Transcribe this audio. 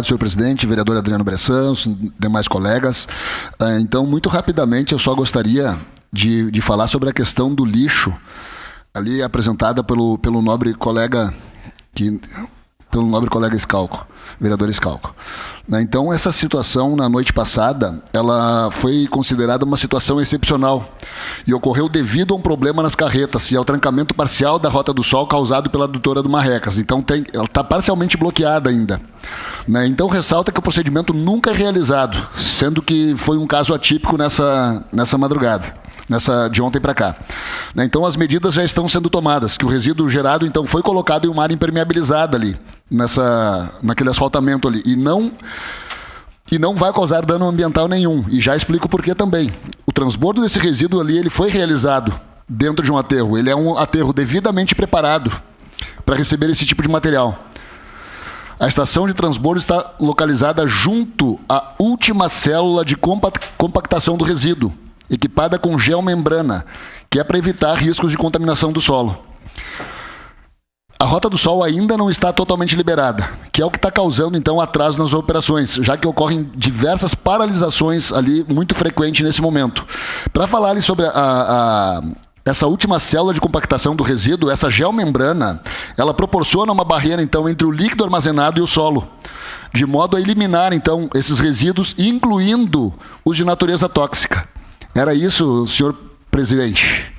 Senhor presidente, vereador Adriano Bressan, demais colegas. Então, muito rapidamente, eu só gostaria de falar sobre a questão do lixo, ali apresentada pelo nobre colega Scalco, vereador Scalco. Então, essa situação, na noite passada, ela foi considerada uma situação excepcional e ocorreu devido a um problema nas carretas e ao trancamento parcial da Rota do Sol causado pela adutora do Marrecas. Então, ela está parcialmente bloqueada ainda. Então, ressalta que o procedimento nunca é realizado, sendo que foi um caso atípico nessa madrugada. De ontem para cá. Então, as medidas já estão sendo tomadas, que o resíduo gerado, então, foi colocado em uma área impermeabilizada ali, naquele asfaltamento ali, e não vai causar dano ambiental nenhum, e já explico por que também. O transbordo desse resíduo ali, ele foi realizado dentro de um aterro, ele é um aterro devidamente preparado para receber esse tipo de material. A estação de transbordo está localizada junto à última célula de compactação do resíduo, equipada com geomembrana, que é para evitar riscos de contaminação do solo. A Rota do Sol ainda não está totalmente liberada, que é o que está causando, então, atraso nas operações, já que ocorrem diversas paralisações ali, muito frequentes nesse momento. Para falar ali sobre essa última célula de compactação do resíduo, essa geomembrana, ela proporciona uma barreira, então, entre o líquido armazenado e o solo, de modo a eliminar, então, esses resíduos, incluindo os de natureza tóxica. Era isso, senhor presidente.